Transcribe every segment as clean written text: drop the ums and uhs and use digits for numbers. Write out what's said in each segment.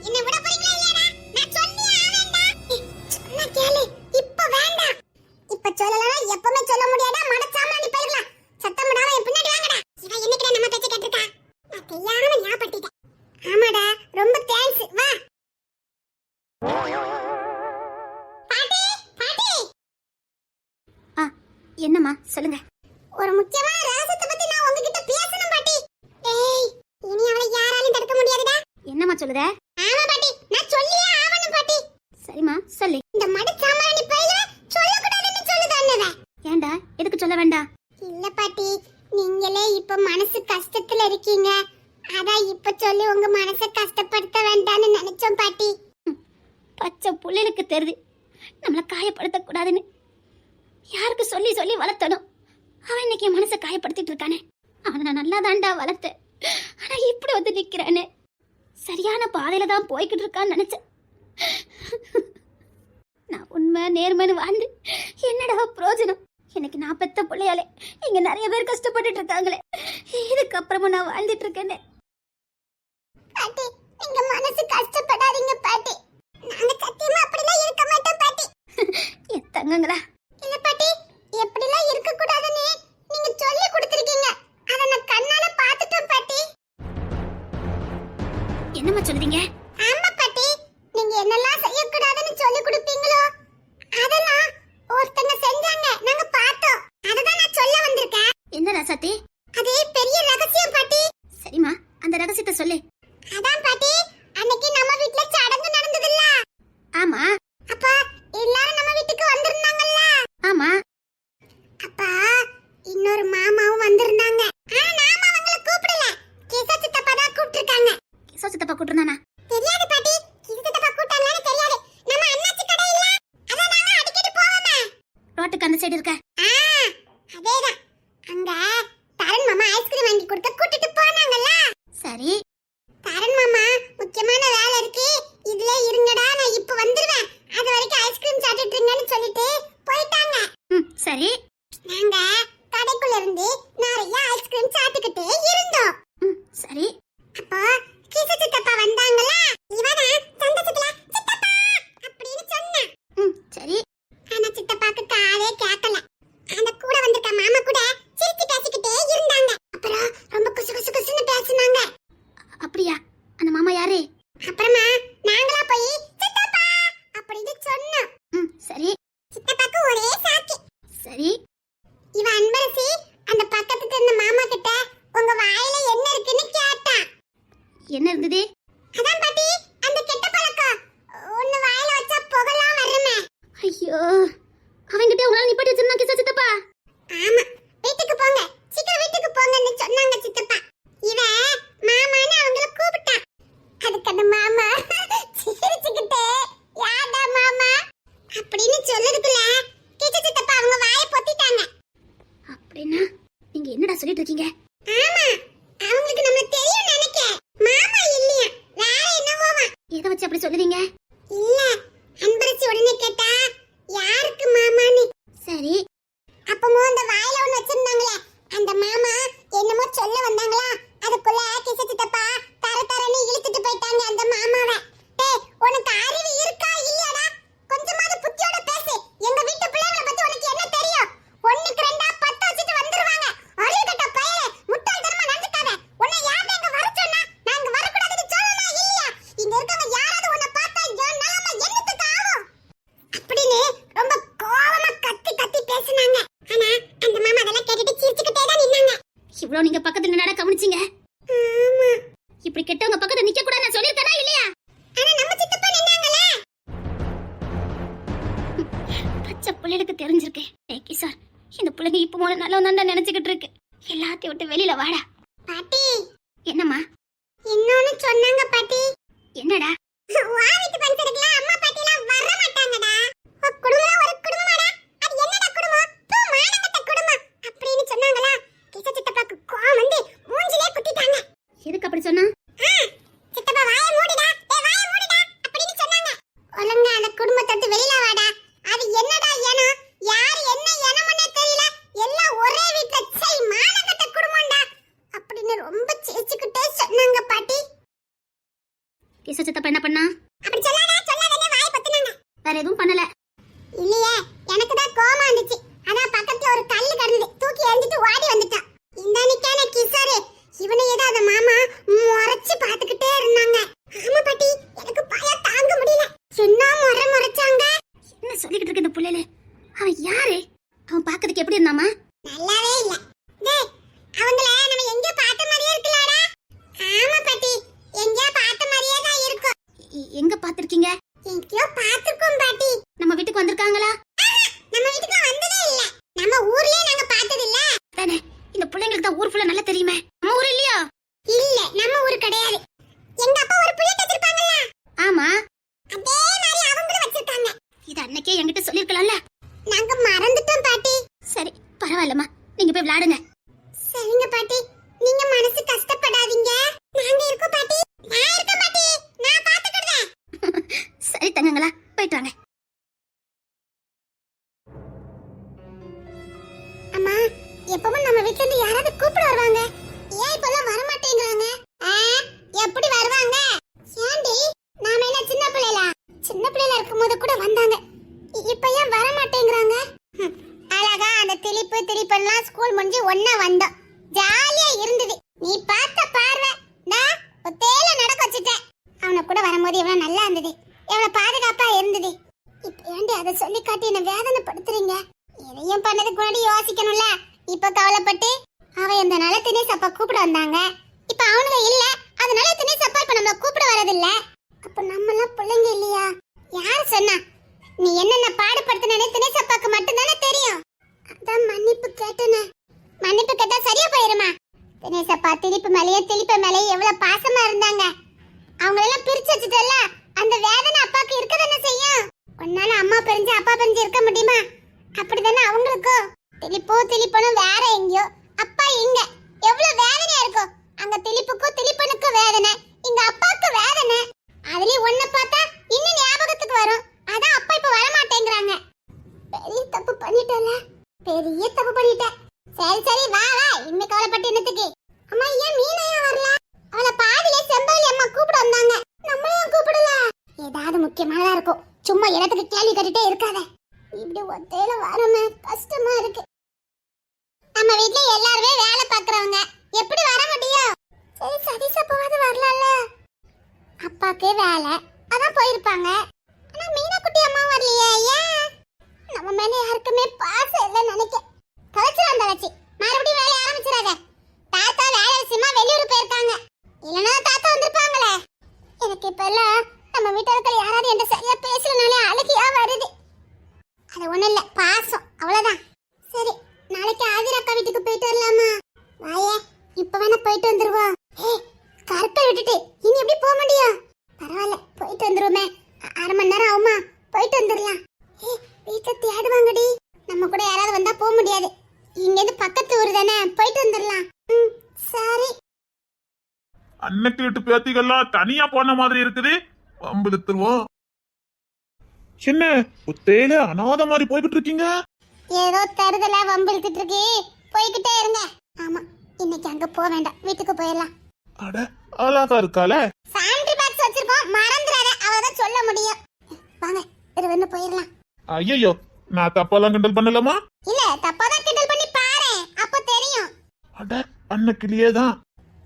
என்ன விட போறீங்களா இல்லையாடா? நான் சொல்லியே ஆவேன்டா. சொன்னா கேளு. இப்ப வேண்டாம். இப்ப சொல்லலனா எப்பவுமே சொல்ல முடியாதா? மடச்சாம நீ போயிரலாம். சத்தம் போடாம என் பின்னாடி வாங்கடா. இவன் என்னைக்கு நம்ம பேச்ச கேட்டிருக்கா? நான் தெரியாம ஞாபகப்படுத்திட்டேன். ஆமாடா, ரொம்ப தேங்க்ஸ். வா. பாட்டி, பாட்டி. என்னம்மா சொல்லுங்க. ஒரு முக்கியமான ரகசியத்தை பத்தி நான் உங்ககிட்ட பேசணும் பாட்டி. டேய், இனி அவளை யாராலும் தடுக்க முடியாதுடா. என்னம்மா சொல்லுத? ஆமா பாட்டி, நான் சொல்லியே ஆவணும் பாட்டி. சரிம்மா சொல்லு. இந்த மட சாமானி பையல சொல்லக்கூடாதுன்னு சொல்லுதானவே. ஏண்டா எதுக்கு சொல்ல வேண்டாம்? இல்ல பாட்டி, நீங்களே இப்ப மனசு கஷ்டத்துல இருக்கீங்க. அதான் இப்ப சொல்லி உங்க மனசை கஷ்டப்படுத்த வேண்டாம்னு நினைச்சோம் பாட்டி. பச்சை புள்ளைகளுக்கு தெரியுது நம்மள காயப்படுத்த கூடாதுன்னு. யாருக்கு சொல்லி சொல்லி வளர்த்தணும். அவன் இன்னைக்கு என் மனசை காயப்படுத்திட்டு இருக்கானே. அவனை நான் நல்லா தாண்டா வளர்த்தேன். ஆனா இப்படி வந்து நிக்கிறானே. சரியான பாதையில தான் போய்கிட்டு இருக்கான்னு நினைச்சேன். நான் உண்மை நேர்மைன்னு வாழ்ந்து என்னடா பிரயோஜனம்? எனக்கு நான் பெத்த பிள்ளையாலே இங்க நிறைய பேர் கஷ்டப்பட்டுட்டு இருக்காங்களே. இதுக்கப்புறமும் நான் வாழ்ந்துட்டு இருக்கேனே. பாட்டி, நீங்க மனசு கஷ்டப்படாதீங்க பாட்டி. நாங்க சத்தியமா அப்படிலாம் இருக்க மாட்டோம் பாட்டி. என் தங்கங்களா. இல்ல பாட்டி, எப்படிலாம் இருக்க கூடாதுன்னு நீங்க சொல்லி கொடுத்திருக்கீங்க. அத நான் கண்ணால பார்த்துட்டேன் பாட்டி. என்னம்மா சொல்றீங்க? ஆமா பாட்டி, நீங்க என்னெல்லாம் செய்ய கூடாதுன்னு சொல்லி கொடுப்பீங்களோ அதெல்லாம் ஒருத்தங்க செஞ்சாங்க, நாங்க பார்த்தோம். அததான் நான் சொல்ல வந்திருக்கேன். என்ன ராசாத்தி? அது பெரிய ரகசியம் பாட்டி. சரிம்மா, அந்த ரகசியத்தை சொல்லு. அதான் பாட்டி, அன்னைக்கு நம்ம வீட்ல சடங்கு நடந்ததுல்ல? ஆமா. அப்ப எல்லாரும் நம்ம வீட்டுக்கு வந்திருந்தாங்கல்ல? ஆமா. அப்ப இன்னொரு மாமாவும் வந்திருந்தாங்க. ஆனா நாம அவங்கள கூப்பிடல. கிசா சித்தப்பா தான் கூப்பிட்டிருக்காங்க. கிசா சித்தப்பா கூப்பிட்டுருந்தானா? தெரியாது பாட்டி, கிசா சித்தப்பா கூப்பிட்டாங்களான்னு தெரியாது. நம்ம அண்ணாச்சி கடை இல்ல, அத நாங்க அடிக்கடி போவோமே. ரோட்டுக்கு அந்த சைடு இருக்க. அதேதான். அங்க தரன் மாமா ஐஸ்கிரீம் வாங்கி கொடுக்க கூட்டிட்டு போனாங்கல்ல? சரி. தரன் மாமா முக்கியமான வேலை இருக்கு, இதுல இருங்கடா, நான் இப்ப வந்துருவேன், அது வரைக்கும் ஐஸ்கிரீம் சாப்பிட்டுட்டு இருங்கன்னு சொல்லிட்டு போயிட்டாங்க. சரி. நாங்க கடைக்குள்ள இருந்து நிறைய ஐஸ்கிரீம் சாப்பிட்டுக்கிட்டே இருந்தோம். சரி. அப்போ கிசு சித்தப்பா வந்தாங்கல்ல? இவனா சந்தோஷத்துல சித்தப்பா அப்படின்னு சொன்னான். சரி. ஆனா சித்தப்பாக்கு காதே கேட்கல. அந்த கூட வந்திருக்க மாமா கூட சிரிச்சு பேசிக்கிட்டே இருந்தாங்க. அப்புறம் ரொம்ப குசு குசு குசுன்னு பேசினாங்க. அப்படியா? அந்த மாமா யாரு? அப்புறமா நாங்களா போய் சித்தப்பா அப்படின்னு சொன்னோம். சரி. சித்தப்பாக்கு ஒரே சாக்கி. சரி. இவ அன்பரசி அந்த பக்கத்துல இருந்த மாமா கிட்ட உங்க வாயில என்ன இருக்குன்னு கேட்டா. என்ன இருந்தது? அதான் பாட்டி, அந்த கெட்ட பழக்கம். ஒன்னு வாயில வச்சா புகலாம் வருமே. ஐயோ, அவங்கிட்ட உங்களால நிப்பாட்டி வச்சிருந்தா கிசா சித்தப்பா? ஆமா, வீட்டுக்கு போங்க, சீக்கிரம் வீட்டுக்கு போங்கன்னு சொன்னாங்க சித்தப்பா. இவ மாமான்னு அவங்கள கூப்பிட்டா. அதுக்கு அந்த மாமா சிரிச்சுக்கிட்டே யாடா மாமா அப்படின்னு சொல்லதுக்குள்ள கிட்ட சித்தப்பா அவங்க வாயை பொத்திட்டாங்க. அப்படின்னா நீங்க என்னடா சொல்லிட்டு இருக்கீங்க? ஆமா, அவங்களுக்கு நம்ம தெரியும் நினைக்க. மாமா இல்லையா, வேற என்னவோவா. எதை வச்சு அப்படி சொல்லுவீங்க? இல்ல, அன்பரசி உடனே கேட்டா யாருக்கு மாமான்னு. சரி. அப்பமோ அந்த வாயில ஒண்ணு வச்சிருந்தாங்களே, அந்த மாமா என்னமோ சொல்ல வந்தாங்களா, அதுக்குள்ள கிசு சித்தப்பா தர தரன்னு இழுத்துட்டு போயிட்டாங்க அந்த மாமாவை. டேய், உனக்கு அறிவு இருக்கா இல்லையாடா? கொஞ்சமாவது புத்தியோட பேசு. எங்க வீட்டு பிள்ளைகளை பத்தி உனக்கு என்ன தெரியும்? ஒண்ணுக்கு ரெண்டா 10 வச்சிட்டு வந்துருவாங்க. அறிவு கட்ட பயலே, முட்டாள்தனமா நடந்துக்காத. உன்னை யார் எங்க வர சொன்னா? நாங்க வர கூடாதுன்னு சொல்லணுமா இல்லையா? இங்க இருக்கவங்க யாராவது உன்னை பார்த்தா என் நிலைமை என்னத்துக்கு ஆகும் அப்படின்னு ரொம்ப கோவமா கத்தி கத்தி பேசினாங்க. ஆனா அந்த மாமா அதெல்லாம் கேட்டுட்டு சிரிச்சுக்கிட்டே தான் நின்னாங்க. இவ்ளோ நீங்க பக்கத்துல என்னடா கவனிச்சீங்க? ஆமா, இப்படி கெட்டவங்க பக்கத்துல நிக்க கூடாதுன்னு நான் சொல்லிருக்கேனா இல்லையா? ஆனா நம்ம சித்தப்பா நின்னாங்களே. பச்சை புள்ளைகளுக்கு தெரிஞ்சிருக்கு. ஏகி சார், இந்த புள்ளைங்க இப்ப போன நல்லவன் தான் நினைச்சுக்கிட்டு இருக்கு. எல்லாத்தையும் விட்டு வெளியில வாடா. பாட்டி, என்னம்மா? இன்னொன்னு சொன்னாங்க பாட்டி. என்னடா? வா வீட்டு பங்கறதுல அம்மா பாட்டி எல்லாம் வர மாட்டாங்கடா. குடும்பம் ஒரு குடும்பமாடா. அது என்னடா குடும்பம்? தூ மானங்கட்ட குடும்பம் அப்படின்னு சொன்னாங்களா? கிச சித்தப்பாக்கு கோவம் வந்து மூஞ்சிலே குத்திட்டாங்க. எதுக்கு அப்படி சொன்னா? சித்தப்பா வாயை மூடுடா, வாயை மூடுடா அப்படின்னு சொன்னாங்க. ஒழுங்கா அந்த குடும்பத்தை விட்டு வெளியில வாடா. அது என்னடா ஏனோ, யார் என்ன ஏனமனே தெரியல, எல்லாம் ஒரே வீட்ல சை மானங்கட்ட குடும்பம்டா அப்படின்னு ரொம்ப சிரிச்சுக்கிட்டே சொன்னாங்க பாட்டி. கிச சித்தப்பா என்ன பண்ணா? அப்படி சொல்லாதே வாய் பத்துனாங்க. வேற எதுவும் பண்ணல. இல்லையே, எனக்கு தான் கோவம் வந்துச்சு. அதான் பக்கத்துல ஒரு கல்லு கிடந்தது, தூக்கி எறிஞ்சிட்டு ஓடி வந்துட்டான். இந்த நிக்கானே கிசாரே, இவனை ஏதோ அந்த மாமா முறைச்சு பாத்துக்கிட்டே இருந்தாங்க. ஆமா பாட்டி, எனக்கு பயம் தாங்க முடியல. என்ன முறைச்சாங்க? என்ன சொல்லிக்கிட்டு இருக்க இந்த புள்ளையில? அவன் யாரு? அவன் பாக்கிறதுக்கு எப்படி இருந்தாமா? நல்லாவே இல்ல. டேய், அவங்கள நம்ம எங்க பார்த்த மாதிரியே இருக்குலடா. ஆமா பாட்டி, எங்க பார்த்த மாதிரியே தான் இருக்கும். எங்க பாத்திருக்கீங்க? எங்கயோ பார்த்திருக்கோம் பாட்டி. நம்ம வீட்டுக்கு வந்திருக்காங்களா? நம்ம வீட்டுக்கு வந்ததே இல்ல. நம்ம ஊர்லயே நாங்க பார்த்தது இல்ல. தானே, இந்த பிள்ளைங்களுக்கு தான் ஊர் ஃபுல்லா நல்லா தெரியுமே. நம்ம ஊர் இல்லையா? இல்ல, நம்ம ஊர் கிடையாது. எங்க அப்பா ஒரு புள்ளை வச்சிருப்பாங்கல்ல? ஆமா, அதே மாதிரி அவங்களும் வச்சிருக்காங்க. இது அன்னைக்கே என்கிட்ட சொல்லிருக்கலாம்ல. நாங்க மறந்துட்டோம் பாட்டி. சரி, பரவாயில்லம்மா, நீங்க போய் விளையாடுங்க. சரிங்க பாட்டி, நீங்க மனசு கஷ்டப்படாதீங்க. நாங்க இருக்கோம் பாட்டி. நான் இருக்கேன் பாட்டி, நான் பாத்துக்கிறேன். சரி தங்கங்களா, போயிட்டு வாங்க. அம்மா, எப்பவும் நம்ம வீட்ல இருந்து யாராவது கூப்பிட வருவாங்க. ஏன் இப்பெல்லாம் வர மாட்டேங்கறாங்க? எப்படி வருவாங்க? ஏண்டி, நாம என்ன சின்ன பிள்ளைல இருக்கும்போது கூட வந்தாங்க. இப்ப ஏன் வர மாட்டேங்கறாங்க? அழகா அந்த திலிப்பெல்லாம் ஸ்கூல் முடிஞ்சு ஒண்ணா வந்தோம். ஜாலியா இருந்தது. நீ பார்த்த பார்வை நான் ஒத்தேல நடக்க வச்சிட்டேன். அவனை கூட வரும்போது எவ்வளவு நல்லா இருந்தது, எவ்வளவு பாதுகாப்பா இருந்தது. இப்ப ஏண்டி அதை சொல்லி காட்டி என்ன வேதனைப்படுத்துறீங்க? எதையும் பண்ணதுக்கு முன்னாடி யோசிக்கணும்ல. இப்ப கவலைப்பட்டு அவன் இந்த நாள தினேஷ் அப்பா கூப்பிட வந்தாங்க. இப்ப அவனுங்க இல்ல, அதனால தினேஷ் அப்பா இப்ப நம்மள கூப்பிட வரதில்ல. அப்ப நம்ம எல்லாம் பிள்ளைங்க இல்லையா? யார் சொன்னா? நீ என்னென்ன பாடுபடுத்தினே தினேஷ் அப்பாக்கு மட்டும்தானே தெரியும். அதான் மன்னிப்பு கேட்டேனே. மன்னிப்பு கேட்டா சரியா போயிருமா? தினேஷ் அப்பா திலிப்பு மேலேயே எவ்வளவு பாசமா இருந்தாங்க. அவங்க எல்லாம் பிரிச்சு வச்சுட்டல, அந்த வேதனை அப்பாக்கு இருக்கதானே செய்யும். உன்னால அம்மா பிரிஞ்சு அப்பா பிரிஞ்சு இருக்க முடியுமா? அப்படிதானே அவங்களுக்கும். திலிப்பனும் வேற எங்கயோ, அப்பா இங்க. எவ்வளவு வேதனையா இருக்கும். அங்க திலிப்பனுக்கும் வேதனை, இங்க அப்பாக்கு வேதனை. அதுலயும் ஒன்ன பார்த்தா இன்னும் ஞாபகத்துக்கு வரும். அதான் அப்பா இப்ப வர மாட்டேங்கறாங்க. பெரிய தப்பு பண்ணிட்டல. சரி வா இன்னும் கவலைப்பட்டு என்னத்துக்கு? அம்மா, ஏன் மீனையா வரல? அவளை பாதியிலே செம்பவலி அம்மா கூப்பிட வந்தாங்க. நம்மளையும் கூப்பிடல. ஏதாவது முக்கியமானதா இருக்கும். சும்மா இடத்துக்கு கேள்வி கேட்டுட்டே இருக்காத. இப்படி ஒத்தையில வரமே கஷ்டமா இருக்கு. நம்ம வீட்ல எல்லாருமே வேலை பாக்குறவங்க, எப்படி வர முடியும்? சரி, சதீஷ் அப்பாவது வரலாம்ல. அப்பாக்கே வேலை, அதான் போயிருப்பாங்க. ஆனா மீனா குட்டி அம்மா வரலையே, ஏன்? நம்ம மேல யாருக்குமே பாசம் இல்லைன்னு நினைக்க. கலைச்சு மறுபடியும் வேலைய ஆரம்பிச்சிடாத. தாத்தா வேலை விஷயமா வெளியூர் போயிருக்காங்க. இல்லைன்னா தாத்தா வந்திருப்பாங்களே. எனக்கு இப்ப எல்லாம் நம்ம வீட்டுல இருக்கிற யாராவது என்கிட்ட சரியா பேசலனாலே அழுகியா வருது. அது ஒண்ணும் இல்ல, பாசம், அவ்வளவுதான். சரி, நாளைக்கு ஆதிரா அக்கா வீட்டுக்கு போயிட்டு வரலாமா? வாயே, இப்ப வேணா போயிட்டு வந்துருவோம். கருப்பை விட்டுட்டு இனி எப்படி போக முடியும்? பரவாயில்ல, போயிட்டு வந்துருவோமே. 1/2 மணி நேரம் ஆகுமா? போயிட்டு வந்துடலாம். வீட்டை தேடுவாங்கடி. நம்ம கூட யாராவது வந்தா போக முடியாது. இங்க இருந்து பக்கத்து ஊர் தானே, போயிட்டு வந்துடலாம். சரி. அன்னைக்கு வீட்டு பேத்திகள்லாம் தனியா போன மாதிரி இருக்குது. வம்பிழுத்துருவோம். என்ன ஒத்தேல அனாத மாதிரி போய்கிட்டு இருக்கீங்க? ஏதோ தருதலா வம்பிழுத்துட்டு இருக்கு. போய்கிட்டே இருங்க. ஆமா, இன்னைக்கு அங்க போக வேண்டாம், வீட்டுக்கு போயிடலாம். அட, அழகா இருக்கால. சானிட்டரி பாக்ஸ் வச்சிருக்கோம், மறந்துடாத. அவதான் சொல்ல முடியும். வாங்க, இருவன்னு போயிடலாம். ஐயோ, நான் தப்பாலாம் கிண்டல் பண்ணலாமா? இல்ல, தப்பாதான் கிண்டல் பண்ணி பாரு, அப்ப தெரியும். அட, அன்னைக்கிலேயே தான்.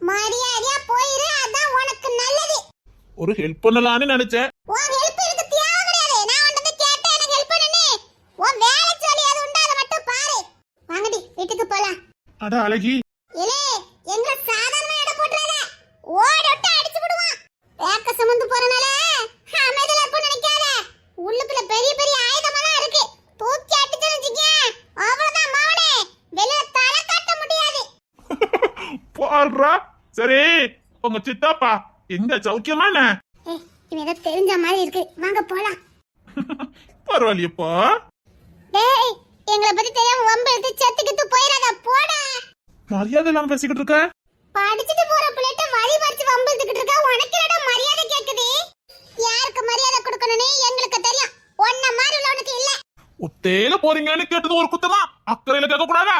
மரியாதையா போயிரு, அதான் உனக்கு நல்லது. ஒரு ஹெல்ப் பண்ணலான்னு நினைச்சேன். உன் ஹெல்ப் எனக்கு தேவை கிடையாது. நான் உன்கிட்ட கேட்டேன், எனக்கு ஹெல்ப் பண்ணு. உன் வேலை சொல்லி அது உண்டா, அதை மட்டும் பாரு. வாங்கடி, வீட்டுக்கு போலாம். அட அழகி, இல்லே, எங்க சாதாரண இடம் போட்றாத. ஓடட்ட அடிச்சு விடுவான். பேக்க சுமந்து போறனால அமைதியா இருப்ப நினைக்காத. உள்ளுக்குள்ள பெரிய பெரிய ஆயுதமெல்லாம் இருக்கு. தூக்கி அடிச்சு வச்சிக்க, அவ்வளவுதான் மவனே. வெளிய தலை காட்ட முடியாது. பாருடா. சரி, உங்க சித்தாப்பா எங்க சௌக்கியமா என்ன? இவன் ஏதோ தெரிஞ்ச மாதிரி இருக்கு. வாங்க போலாம். பரவாயில்லையப்பா. டேய், எங்களை பத்தி தெரியாம வம்பு எடுத்து செத்துக்கிட்டு போயிடாத, போடா. மரியாதை இல்லாம பேசிக்கிட்டு இருக்க. படிச்சிட்டு போற பிள்ளைட்ட வழி வச்சு வம்பு எடுத்துக்கிட்டு இருக்க. உனக்கு என்னடா மரியாதை கேக்குது? யாருக்கு மரியாதை கொடுக்கணும்னு எங்களுக்கு தெரியும். ஒன்ன மாதிரி உள்ளவனுக்கு இல்ல. ஒத்தேல போறீங்கன்னு கேட்டது ஒரு குத்தமா? அக்கறையில கேட்க கூடாதா?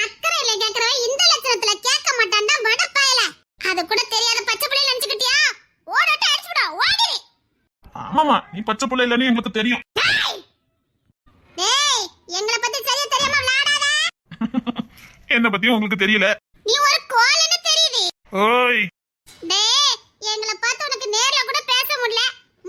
அக்கறையில கேக்குறவன் இந்த லட்சணத்துல கேட்க மாட்டான்டா, வடப்பாயல. அது கூட தெரியாத பச்சை பிள்ளை நினைச்சுக்கிட்டியா? ஓடட்ட அடிச்சு விடா. ஆமாமா, நீ பச்சை புள்ள இல்லன்னு எங்களுக்கு தெரியும். டேய் எங்களை பத்தி சரியா தெரியாம விளையாடாத. என்ன பத்தியும் உங்களுக்கு தெரியல. நீ ஒரு கோலன்னு தெரியுது. ஓய் டேய் எங்களை பார்த்து உனக்கு நேர்ல கூட பேச முடியல.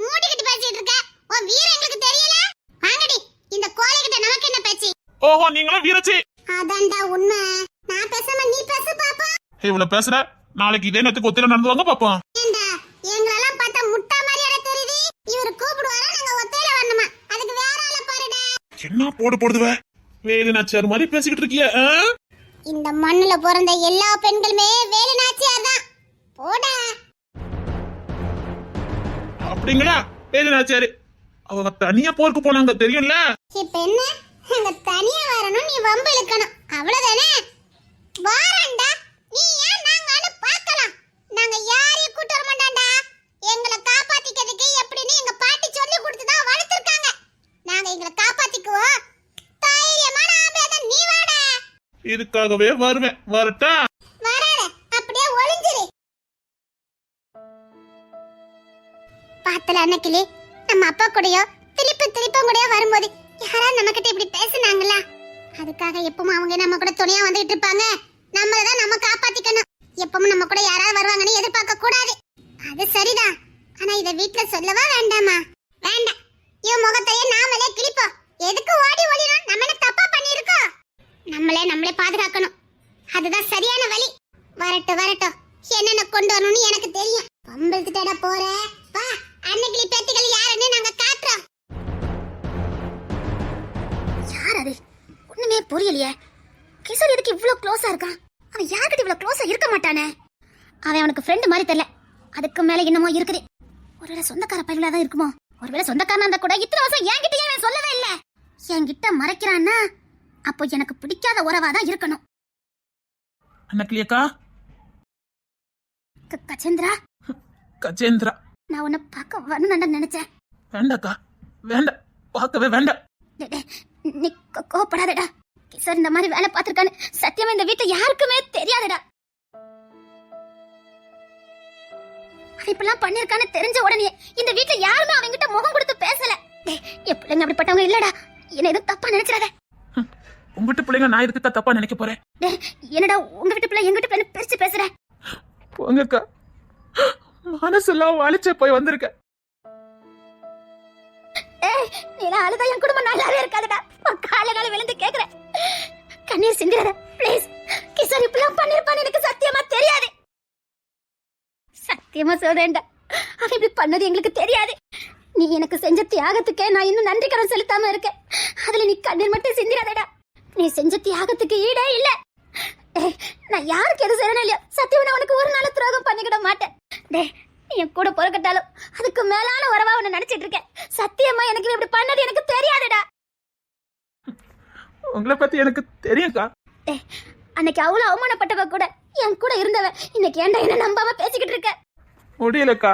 மூடிக்கிட்டு பேசிட்டு இருக்க. உன் வீரம் எங்களுக்கு தெரியல. வாங்கடி இந்த கோலை கிட்ட நமக்கு என்ன பேச்சு? ஓஹோ, நீங்களும் வீரச்சி. அதான்டா உண்மை. நான் பேசாம நீ பேச பாப்பா. இவ்வளவு பேசுற, நாளைக்கு இதே நேரத்துக்கு ஒத்தையில நடந்துவாங்க பாப்போம். ஏண்டா எங்களெல்லாம் பார்த்தா முட்டா மாதிரியா தெரியுது. இவர் கூப்பிடுவாரா நாங்க ஒத்தையில வரணுமா? அதுக்கு வேற ஆள பாருடா. என்ன போடுவ? வேலு நாச்சியார் மாதிரி பேசிக்கிட்டு இருக்கிய. இந்த மண்ணுல பிறந்த எல்லா பெண்களுமே வேலு நாச்சியார் தான். போடா. அப்படிங்களா? வேலு நாச்சியாரு அவங்க தனியா போருக்கு போனாங்க தெரியும்ல. இப்ப என்ன அங்க தனியா வரணும், நீ வம்பு இழுக்கணும், அவ்வளவுதானே? வாரண்டா. நீ ஏன் நாங்க பார்க்கலாம். நாங்க யாரையும் கூட்ட வர மாட்டான்டா. எங்களை காப்பாத்திக்கிறதுக்கு எப்படின்னு எங்க பாட்டி சொல்லி கொடுத்து தான் வளர்த்திருக்காங்க. நாங்க எங்களை காப்பாத்திக்குவோம். தைரியமான ஆம்பளை நீ வாடா. இதுக்காகவே வருவேன். வரட்டா? வராத, அப்படியே ஒளிஞ்சிரு. பாத்தல அன்னைக்கிலே நம்ம அப்பா கூடயோ திருப்பம் கூடயோ வரும்போது யாராவது நம்ம கிட்ட இப்படி பேசுனாங்களா? அதுக்காக எப்பவும் அவங்க நம்ம கூட துணையா வந்துட்டு இருப்பாங்க. நம்மளதான் நம்ம காப்பாத்திக்கணும். எப்பவும் நம்ம கூட யாராவது வருவாங்கன்னு எதிர்பார்க்க கூடாது. அது சரிதான். ஆனா இத வீட்ல சொல்லவா வேண்டாமா? வேண்டாம். இவன் முகத்தையே நாமளே கிழிப்போம். எதுக்கு ஓடி ஒளியணும்? நம்ம என்ன தப்பா பண்ணிருக்கோம்? நம்மளே பாதுகாக்கணும். அதுதான் சரியான வழி. வரட்டும். என்னென்ன கொண்டு வரணும்னு எனக்கு தெரியும். பம்பளத்துட்டா போற வா. அன்னைக்கு பேத்திகள் யாருன்னு நாங்க காட்டுறோம். யார் அது? ஒண்ணுமே புரியலையே. கிஷோர் எதுக்கு இவ்ளோ க்ளோஸா இருக்கான்? அவன் யார்கிட்ட இவ்ளோ க்ளோஸா இருக்க மாட்டானே. அவன் அவனுக்கு ஃப்ரெண்ட் மாதிரி தெரியல. அதுக்கு மேல என்னமோ இருக்குது. ஒருவேளை சொந்தக்கார பையனா தான் இருக்குமோ? ஒருவேளை சொந்தக்காரனா இருந்தா கூட இத்தனை வருஷம் என்கிட்ட ஏன் சொல்லவே இல்ல? என்கிட்ட மறைக்கிறான்னா அப்போ எனக்கு பிடிக்காத உறவாதான் இருக்கணும். அண்ணக்கிளியக்கா. கஜேந்திரா. நான் உன்னை பார்க்க வரணும்னு நினைச்சேன். வேண்டாக்கா, வேண்டாம், பார்க்கவே வேண்டாம். நீ கோபப்படாதடா. கிஷோர் இந்த மாதிரி வேலை பார்த்திருக்கான்னு சத்தியமா இந்த வீட்டுல யாருக்குமே தெரியாதுடா. அவன் இப்பெல்லாம் பண்ணிருக்கான்னு தெரிஞ்ச உடனே இந்த வீட்டுல யாருமே அவங்கிட்ட முகம் கொடுத்து பேசல. என் பிள்ளைங்க அப்படிப்பட்டவங்க இல்லடா. என்ன எதுவும் தப்பா நினைச்சிடாத. உங்க வீட்டு பிள்ளைங்க நான் எதுக்கு தப்பா நினைக்க போறேன்? என்னடா உங்க வீட்டு பிள்ளை எங்க வீட்டு பிள்ளை பிரிச்சு பேசுற? போங்கக்கா, மனசெல்லாம் வலிச்சே போய் வந்திருக்க. நீ அழுதா என் குடும்பம் நல்லாவே இருக்காதுடா. கால விழுந்து கேக்குறேன். கண்ணீர் சிந்திராத ப்ளீஸ். கிஷோர் இப்பெல்லாம் பண்ணிருப்பான்னு எனக்கு சத்தியமா தெரியாது. சத்தியமா சொல்றேன்டா, அவன் இப்படி பண்ணது எங்களுக்கு தெரியாது. நீ எனக்கு செஞ்ச தியாகத்துக்கே நான் இன்னும் நன்றி கடன் செலுத்தாம இருக்கேன். அதுல நீ கண்ணீர் மட்டும் சிந்திராதடா. நீ செஞ்ச தியாகத்துக்கு ஈடே இல்ல. நான் யாருக்கு எது செய்யணும் இல்லையா, சத்தியமா நான் உனக்கு ஒரு நாள் துரோகம் பண்ணிக்கிட மாட்டேன். டே நீ என் கூட பொறுக்கட்டாலும் அதுக்கு மேலான உறவா உன்னை நினைச்சிட்டு இருக்கேன். சத்தியமா எனக்கு இப்படி பண்ணது எனக்கு தெரியாதுடா. உங்களை பத்தி எனக்கு தெரியும்க்கா. அன்னைக்கு அவ்வளவு அவமானப்பட்டவ கூட என் கூட இருந்தவ இன்னைக்கு ஏன்டா என்ன நம்பாம பேசிக்கிட்டு இருக்க? முடியலக்கா,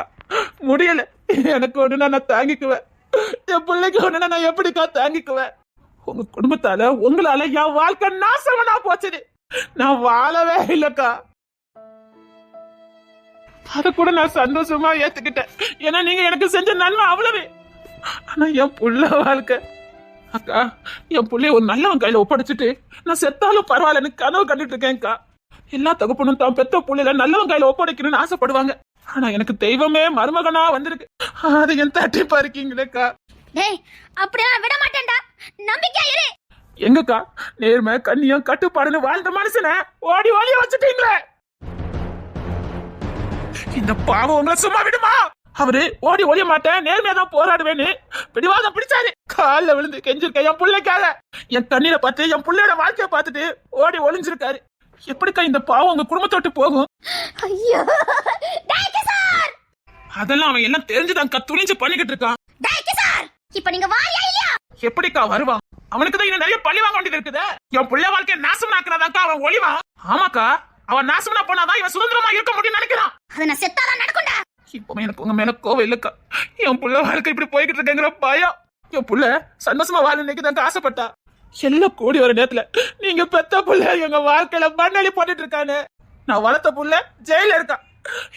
முடியல. எனக்கு ஒண்ணுனா நான் தாங்கிக்குவேன். என் பிள்ளைக்கு ஒண்ணுனா நான் எப்படிக்கா தாங்கிக்குவேன்? உங்க குடும்பத்தால உங்களால என் வாழ்க்கை நாசமா போச்சுது. நான் வாழவே இல்லக்கா. அத கூட நான் சந்தோஷமா ஏத்துக்கிட்டேன். ஏன்னா நீங்க எனக்கு செஞ்ச நன்மை அவ்வளவு. ஆனா என் புள்ள வாழ்க்கை அக்கா, என் புள்ளைய ஒரு நல்லவன் கையில ஒப்படைச்சிட்டு நான் செத்தாலும் பரவாயில்லன்னு கனவு கண்டுட்டு இருக்கேன்க்கா. எல்லா தகப்பனும் தான் பெத்த புள்ளையில நல்லவன் கையில ஒப்படைக்கணும்னு ஆசைப்படுவாங்க. ஆனா எனக்கு தெய்வமே மருமகனா வந்திருக்கு. அதை என் தட்டி பாருக்கீங்களேக்கா. டேய் அப்படியே விட மாட்டேன்டா. நம்பிக்கை இரு. எங்கக்கா நேர்மை கண்ணியம் கட்டுப்பாடுன்னு வாழ்ந்த மனுஷனை ஓடி ஓடி வச்சுட்டீங்களே. இந்த பாவம் உங்களை சும்மா விடுமா? அவரு ஓடி ஒழிய மாட்டேன், நேர்மையாதான் போராடுவேன்னு பிடிவாதம் பிடிச்சாரு. காலில் விழுந்து கெஞ்சிருக்க என் பிள்ளைக்காக. என் கண்ணீரை பார்த்து என் பிள்ளையோட வாழ்க்கைய பார்த்துட்டு ஓடி ஒளிஞ்சிருக்காரு. எப்படிக்கா இந்த பாவம் உங்க குடும்பத்தோட்டு போகும்? ஐயோ அதெல்லாம் அவன் எல்லாம் தெரிஞ்சுதான் துணிஞ்சு பண்ணிக்கிட்டு இருக்கான். இப்ப நீங்க வாரியா இல்லையா? எப்படிக்கா வருவான்? அவனுக்கு தான் இன்னும் நிறைய பழி வாங்க வேண்டியது இருக்குது. என் பிள்ளை வாழ்க்கையை நாசமாக்குறதாக்கா அவன் ஒளிவான். ஆமாக்கா, அவன் நாசமா போனாதான் இவன் சுதந்திரமா இருக்க முடியும்னு நினைக்கிறான். அதை நான் செத்தாதான் நடக்கும்டா. இப்ப எனக்கு உங்க மேல கோவம் இல்லக்கா. என் புள்ள வாழ்க்கை இப்படி போய்கிட்டு இருக்கேங்கிற பயம். என் புள்ள சந்தோஷமா வாழ நினைக்குதான் ஆசைப்பட்டா. எல்லாம் கூடி வர நேரத்துல நீங்க பெத்த புள்ள எங்க வாழ்க்கையில மண்ணலி போட்டுட்டு இருக்கானு. நான் வளர்த்த புள்ள ஜெயில இருக்கா.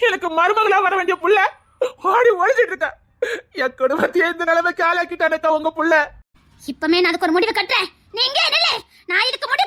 எனக்கு மருமகளா வர வேண்டிய புள்ள ஓடி ஒழிச்சிட்டு இருக்கா. என் குடும்பத்தையே இந்த நிலைமைக்கு ஆளாக்கிட்டானக்கா உங்க புள்ள. இப்பமே நான் அதுக்கு ஒரு முடிவு கட்டுறேன். நீங்க நில்லு, நான் இதுக்கு முடிவு